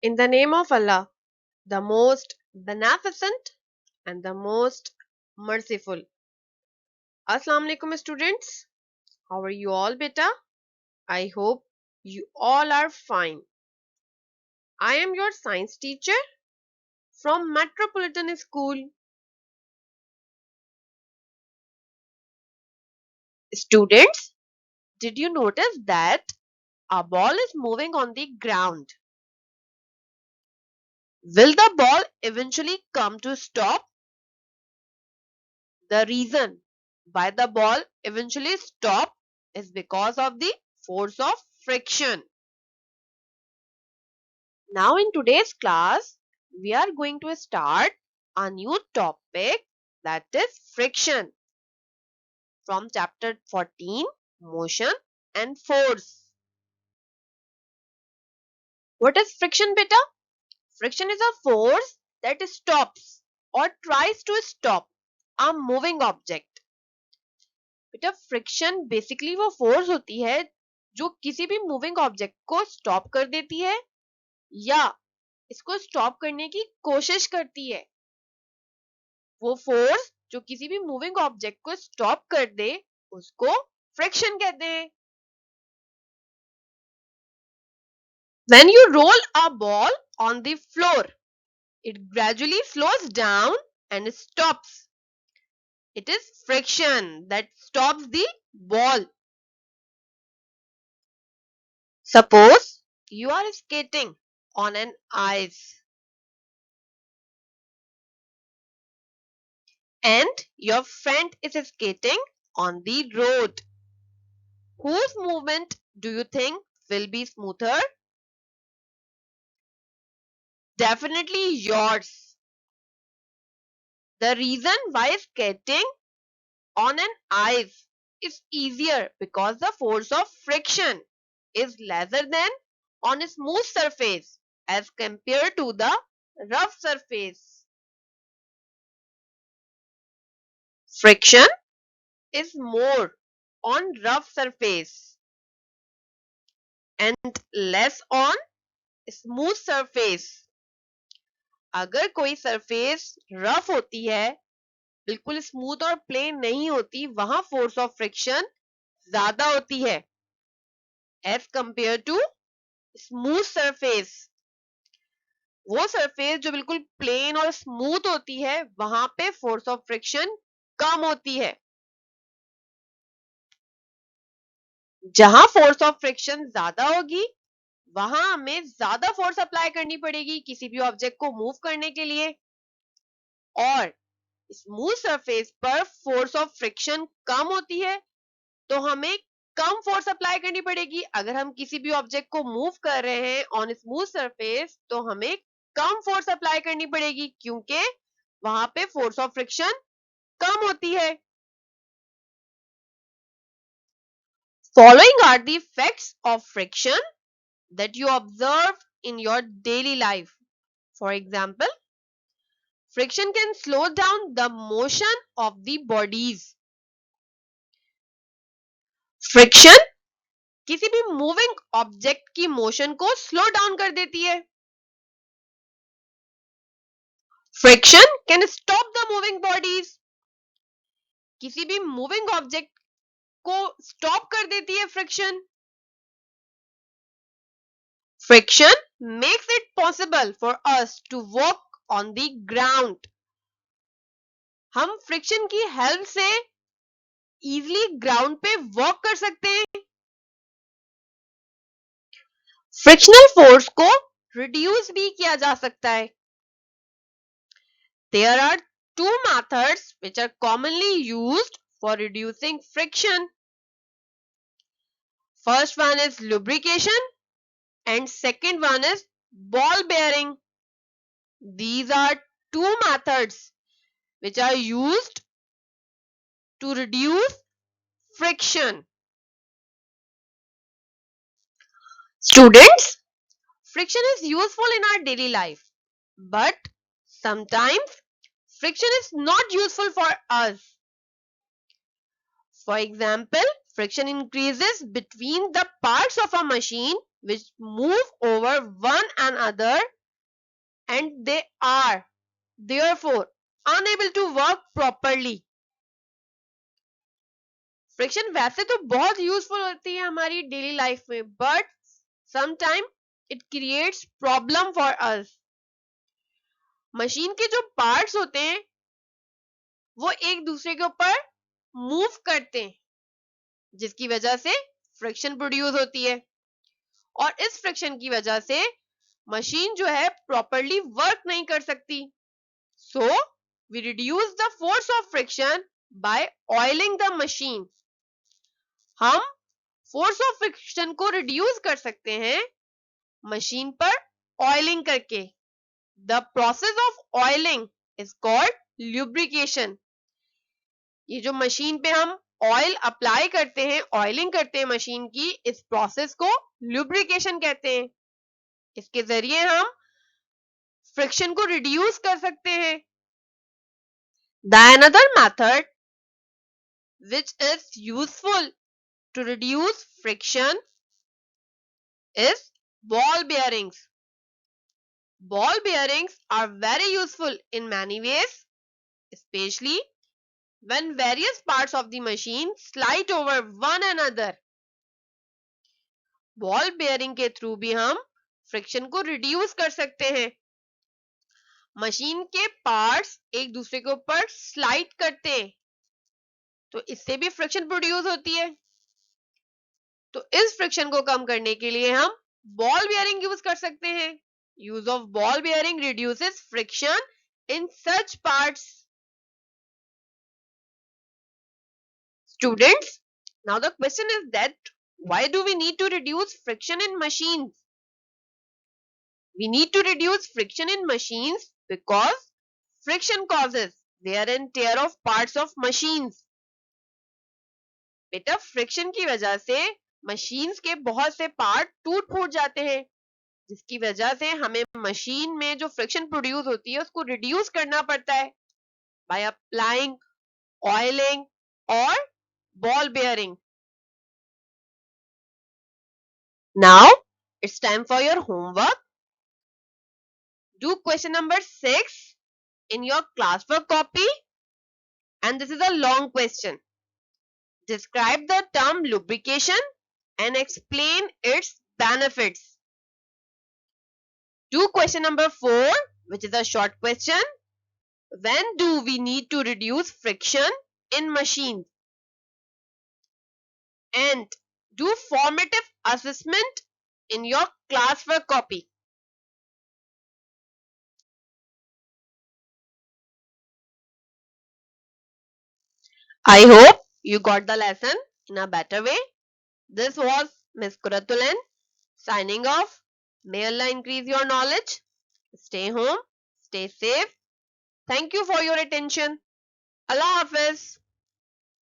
In the name of Allah, the most beneficent and the most merciful. Assalamu alaikum students. How are you all beta? I hope you all are fine. I am your science teacher from Metropolitan School. Students, did you notice that a ball is moving on the ground? Will the ball eventually come to stop? The reason why the ball eventually stop is because of the force of friction. Now in today's class, we are going to start a new topic, that is friction, from chapter 14, motion and force. What is friction beta? Friction is a force that stops or tries to stop a moving object. बेटा friction basically वो force होती है जो किसी भी moving object को stop कर देती है या इसको स्टॉप करने की कोशिश करती है. वो फोर्स जो किसी भी मूविंग ऑब्जेक्ट को स्टॉप कर दे उसको फ्रिक्शन कहते हैं. When you roll a ball on the floor, it gradually slows down and stops. It is friction that stops the ball. Suppose you are skating on an ice and your friend is skating on the road. Whose movement do you think will be smoother? Definitely yours. The reason why skating on an ice is easier because the force of friction is lesser than on a smooth surface as compared to the rough surface. Friction is more on rough surface and less on smooth surface. अगर कोई surface rough होती है, बिल्कुल smooth और plane नहीं होती, वहां force of friction ज्यादा होती है as compare to smooth surface. वो सरफेस जो बिल्कुल प्लेन और स्मूथ होती है वहां पे फोर्स ऑफ फ्रिक्शन कम होती है. जहां फोर्स ऑफ फ्रिक्शन ज्यादा होगी वहां हमें ज्यादा फोर्स अप्लाई करनी पड़ेगी किसी भी ऑब्जेक्ट को मूव करने के लिए, और स्मूथ सरफेस पर फोर्स ऑफ फ्रिक्शन कम होती है तो हमें कम फोर्स अप्लाई करनी पड़ेगी. अगर हम किसी भी ऑब्जेक्ट को मूव कर रहे हैं ऑन स्मूथ सरफेस तो हमें कम फोर्स अप्लाई करनी पड़ेगी क्योंकि वहां पे फोर्स ऑफ फ्रिक्शन कम होती है. Following are the effects of friction that you observe in your daily life. For example, friction can slow down the motion of the bodies. Friction किसी भी मूविंग ऑब्जेक्ट की मोशन को slow down कर देती है. Friction can stop the moving bodies. किसी भी moving object को स्टॉप कर देती है friction. Friction makes it possible for us to walk on the ground. हम फ्रिक्शन की हेल्प से इजीली ग्राउंड पे वॉक कर सकते हैं. फ्रिक्शनल फोर्स को रिड्यूस भी किया जा सकता है. There are two methods which are commonly used for reducing friction. First one is lubrication and second one is ball bearing. These are two methods which are used to reduce friction. Students, friction is useful in our daily life, but sometimes friction is not useful for us. For example, friction increases between the parts of a machine which move over one another and they are therefore unable to work properly. Friction वैसे तो बहुत useful होती है हमारी daily life में, but sometime it creates problem for us. Machine के जो parts होते हैं वो एक दूसरे के ऊपर मूव करते हैं, जिसकी वजह से फ्रिक्शन प्रोड्यूस होती है. और इस फ्रिक्शन की वजह से मशीन जो है प्रॉपरली वर्क नहीं कर सकती. So we reduce the force of friction by oiling the machine. हम फोर्स ऑफ फ्रिक्शन को रिड्यूस कर सकते हैं मशीन पर ऑयलिंग करके. The process of oiling is called lubrication. ये जो मशीन पे हम ऑयल अप्लाई करते हैं, ऑयलिंग करते हैं मशीन की, इस प्रोसेस को ल्यूब्रिकेशन कहते हैं. इसके जरिए हम फ्रिक्शन को रिड्यूस कर सकते हैं. The another method which is useful to reduce friction is ball bearings. Ball bearings are very useful in many ways, especially when various parts of the machine slide over one another. Ball bearing के through भी हम friction को reduce कर सकते हैं. Machine के parts एक दूसरे के ऊपर स्लाइड करते हैं, तो इससे भी फ्रिक्शन प्रोड्यूस होती है. तो इस फ्रिक्शन को कम करने के लिए हम बॉल बेयरिंग यूज कर सकते हैं. Use of ball bearing reduces friction in such parts. Students, now the question is that why do we need to reduce friction in machines? We need to reduce friction in machines because friction causes wear and tear of parts of machines. बेटा, friction की वजह से machines के बहुत से part टूट फूट जाते हैं, जिसकी वजह से हमें मशीन में जो फ्रिक्शन प्रोड्यूस होती है उसको रिड्यूस करना पड़ता है बाय अप्लाइंग ऑयलिंग और ball bearing. Now it's time for your homework. Do question number 6 in your classwork copy, and this is a long question. Describe the term lubrication and explain its benefits. Do question number 4, which is a short question. When do we need to reduce friction in machines? And do formative assessment in your classwork copy. I hope you got the lesson in a better way. This was Miss Kuratulan signing off. May Allah increase your knowledge. Stay home, stay safe. Thank you for your attention. Allah Hafiz.